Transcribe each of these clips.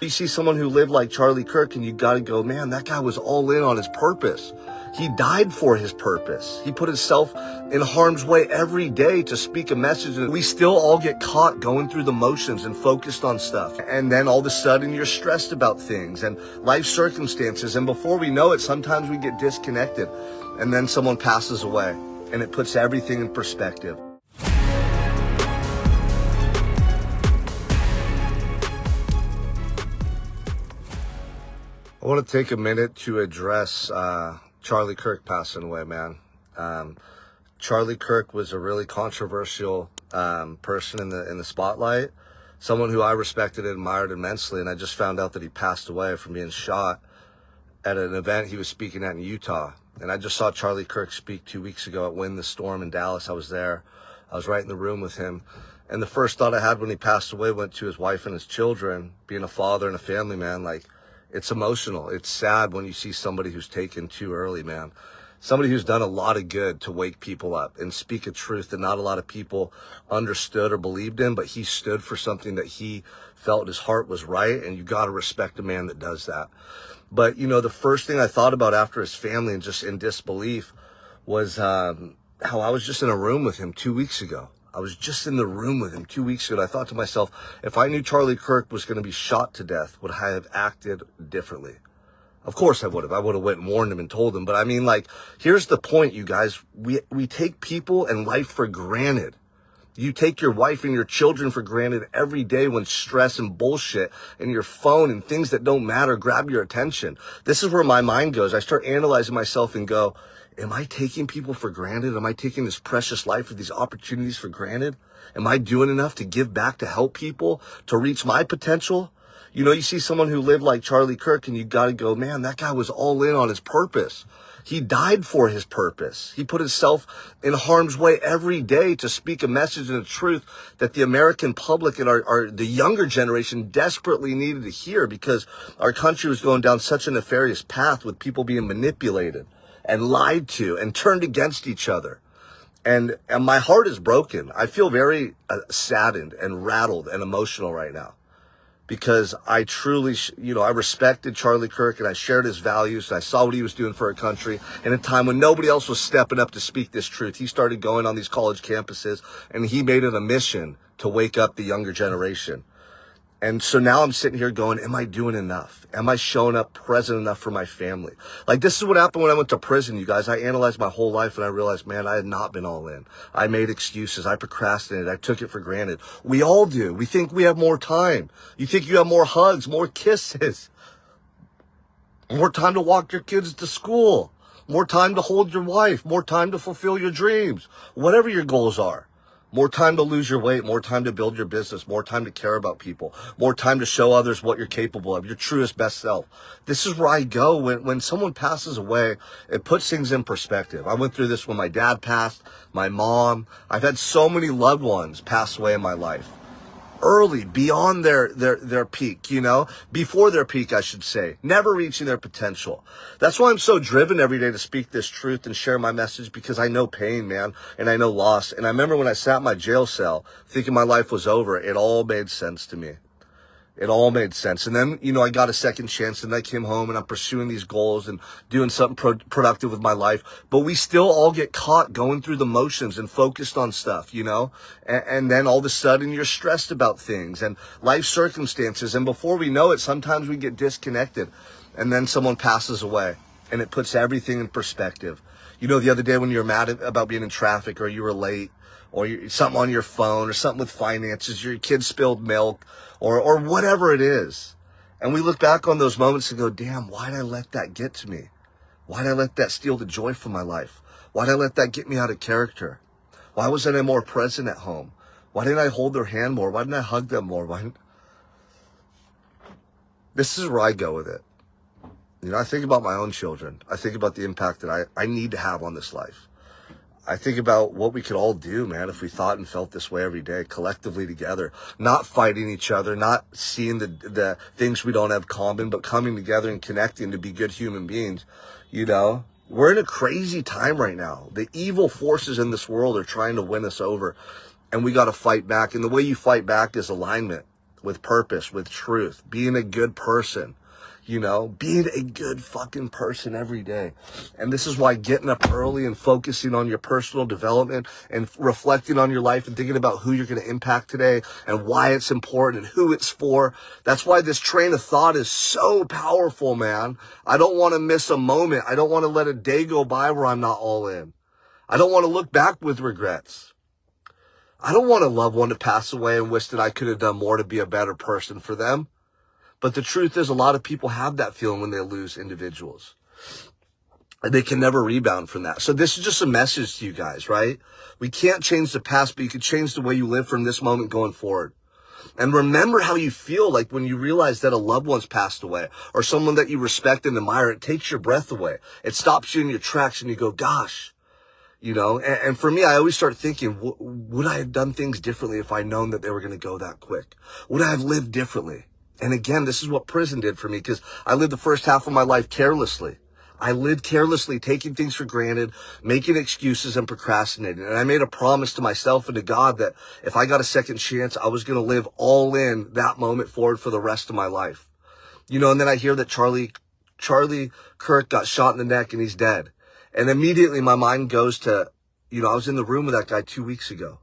You see someone who lived like Charlie Kirk and you gotta go, man, that guy was all in on his purpose. He died for his purpose. He put himself in harm's way every day to speak a message. And we still all get caught going through the motions and focused on stuff. And then all of a sudden you're stressed about things and life circumstances. And before we know it, sometimes we get disconnected and then someone passes away and it puts everything in perspective. I want to take a minute to address Charlie Kirk passing away, man. Charlie Kirk was a really controversial person in the spotlight, someone who I respected and admired immensely, and I just found out that he passed away from being shot at an event he was speaking at in Utah. And I just saw Charlie Kirk speak 2 weeks ago at Win the Storm in Dallas. I was there. I was right in the room with him. And the first thought I had when he passed away went to his wife and his children. Being a father and a family man, like, it's emotional. It's sad when you see somebody who's taken too early, man. Somebody who's done a lot of good to wake people up and speak a truth that not a lot of people understood or believed in, but he stood for something that he felt his heart was right, and you got to respect a man that does that. But, you know, the first thing I thought about after his family and just in disbelief was how I was just in a room with him 2 weeks ago. I was just in the room with him 2 weeks ago, and I thought to myself, if I knew Charlie Kirk was going to be shot to death, would I have acted differently? Of course I would have. I would have went and warned him and told him. But I mean, like, here's the point, you guys. We take people and life for granted. You take your wife and your children for granted every day when stress and bullshit and your phone and things that don't matter grab your attention. This is where my mind goes. I start analyzing myself and go, am I taking people for granted? Am I taking this precious life or these opportunities for granted? Am I doing enough to give back, to help people, to reach my potential? You know, you see someone who lived like Charlie Kirk and you got to go, man, that guy was all in on his purpose. He died for his purpose. He put himself in harm's way every day to speak a message and a truth that the American public and the younger generation desperately needed to hear, because our country was going down such a nefarious path with people being manipulated and lied to and turned against each other. And my heart is broken. I feel very saddened and rattled and emotional right now, because I truly, I respected Charlie Kirk and I shared his values and I saw what he was doing for our country. And at a time when nobody else was stepping up to speak this truth, he started going on these college campuses and he made it a mission to wake up the younger generation. And so now I'm sitting here going, am I doing enough? Am I showing up present enough for my family? Like, this is what happened when I went to prison, you guys. I analyzed my whole life and I realized, man, I had not been all in. I made excuses. I procrastinated. I took it for granted. We all do. We think we have more time. You think you have more hugs, more kisses, more time to walk your kids to school, more time to hold your wife, more time to fulfill your dreams, whatever your goals are. More time to lose your weight, more time to build your business, more time to care about people, more time to show others what you're capable of, your truest best self. This is where I go when someone passes away. It puts things in perspective. I went through this when my dad passed, my mom. I've had so many loved ones pass away in my life. Early, beyond their peak, before their peak, I should say, never reaching their potential. That's why I'm so driven every day to speak this truth and share my message, because I know pain, man, and I know loss. And I remember when I sat in my jail cell thinking my life was over, it all made sense to me. It all made sense. And then, I got a second chance and I came home and I'm pursuing these goals and doing something productive with my life. But we still all get caught going through the motions and focused on stuff, and then all of a sudden you're stressed about things and life circumstances. And before we know it, sometimes we get disconnected and then someone passes away and it puts everything in perspective. The other day when you were mad about being in traffic or you were late, or something on your phone, or something with finances, your kid spilled milk, or whatever it is. And we look back on those moments and go, damn, why did I let that get to me? Why did I let that steal the joy from my life? Why did I let that get me out of character? Why wasn't I more present at home? Why didn't I hold their hand more? Why didn't I hug them more? This is where I go with it. I think about my own children. I think about the impact that I need to have on this life. I think about what we could all do, man, if we thought and felt this way every day, collectively together, not fighting each other, not seeing the things we don't have common, but coming together and connecting to be good human beings. We're in a crazy time right now. The evil forces in this world are trying to win us over, and we got to fight back. And the way you fight back is alignment. with purpose, with truth, being a good person, being a good fucking person every day. And this is why getting up early and focusing on your personal development and reflecting on your life and thinking about who you're going to impact today and why it's important and who it's for. That's why this train of thought is so powerful, man. I don't want to miss a moment. I don't want to let a day go by where I'm not all in. I don't want to look back with regrets. I don't want a loved one to pass away and wish that I could have done more to be a better person for them. But the truth is, a lot of people have that feeling when they lose individuals. And they can never rebound from that. So this is just a message to you guys, right? We can't change the past, but you can change the way you live from this moment going forward. And remember how you feel like when you realize that a loved one's passed away or someone that you respect and admire. It takes your breath away. It stops you in your tracks and you go, gosh. And for me, I always start thinking, would I have done things differently if I'd known that they were going to go that quick? Would I have lived differently? And again, this is what prison did for me, because I lived the first half of my life carelessly. I lived carelessly, taking things for granted, making excuses and procrastinating. And I made a promise to myself and to God that if I got a second chance, I was going to live all in that moment forward for the rest of my life. And then I hear that Charlie Kirk got shot in the neck and he's dead. And immediately my mind goes to, I was in the room with that guy 2 weeks ago.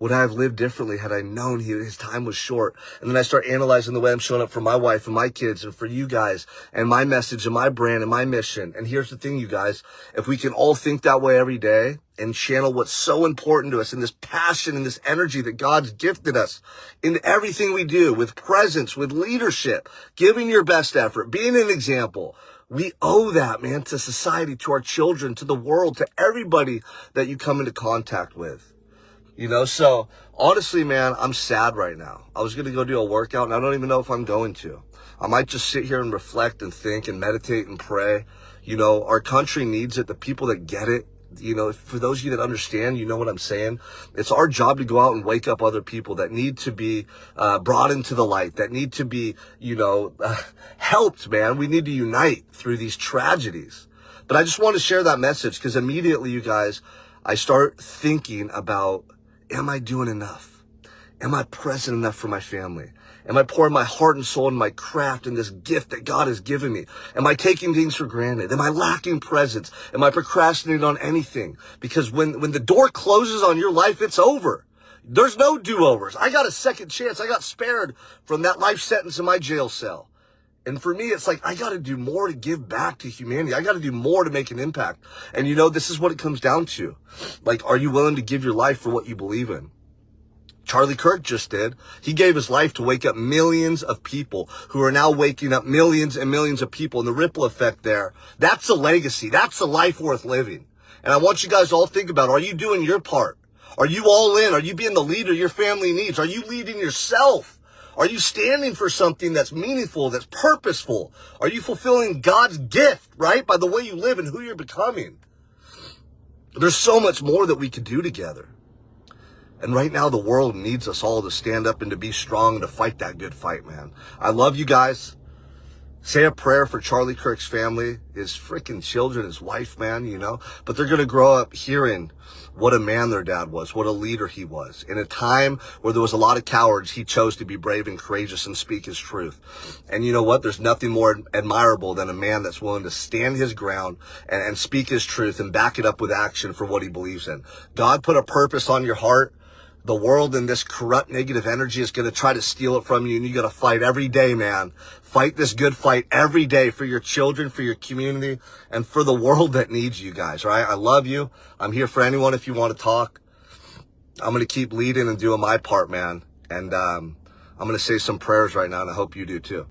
Would I have lived differently had I known his time was short? And then I start analyzing the way I'm showing up for my wife and my kids and for you guys and my message and my brand and my mission. And here's the thing, you guys, if we can all think that way every day and channel what's so important to us and this passion and this energy that God's gifted us in everything we do, with presence, with leadership, giving your best effort, being an example, we owe that, man, to society, to our children, to the world, to everybody that you come into contact with. So honestly, man, I'm sad right now. I was going to go do a workout and I don't even know if I'm going to. I might just sit here and reflect and think and meditate and pray. Our country needs it. The people that get it, for those of you that understand, you know what I'm saying? It's our job to go out and wake up other people that need to be brought into the light, that need to be, helped, man. We need to unite through these tragedies. But I just want to share that message because immediately, you guys, I start thinking about, am I doing enough? Am I present enough for my family? Am I pouring my heart and soul in my craft and this gift that God has given me? Am I taking things for granted? Am I lacking presence? Am I procrastinating on anything? Because when the door closes on your life, it's over. There's no do-overs. I got a second chance. I got spared from that life sentence in my jail cell. And for me, it's like, I got to do more to give back to humanity. I got to do more to make an impact. And this is what it comes down to. Like, are you willing to give your life for what you believe in? Charlie Kirk just did. He gave his life to wake up millions of people who are now waking up millions and millions of people. And the ripple effect there, that's a legacy. That's a life worth living. And I want you guys to all think about, are you doing your part? Are you all in? Are you being the leader your family needs? Are you leading yourself? Are you standing for something that's meaningful, that's purposeful? Are you fulfilling God's gift, right? By the way you live and who you're becoming. There's so much more that we could do together. And right now, the world needs us all to stand up and to be strong and to fight that good fight, man. I love you guys. Say a prayer for Charlie Kirk's family, his freaking children, his wife, man, But they're going to grow up hearing what a man their dad was, what a leader he was. In a time where there was a lot of cowards, he chose to be brave and courageous and speak his truth. And you know what? There's nothing more admirable than a man that's willing to stand his ground and speak his truth and back it up with action for what he believes in. God put a purpose on your heart. The world and this corrupt negative energy is going to try to steal it from you, and you got to fight every day, man. Fight this good fight every day for your children, for your community, and for the world that needs you guys, right? I love you. I'm here for anyone if you want to talk. I'm going to keep leading and doing my part, man. And I'm going to say some prayers right now, and I hope you do too.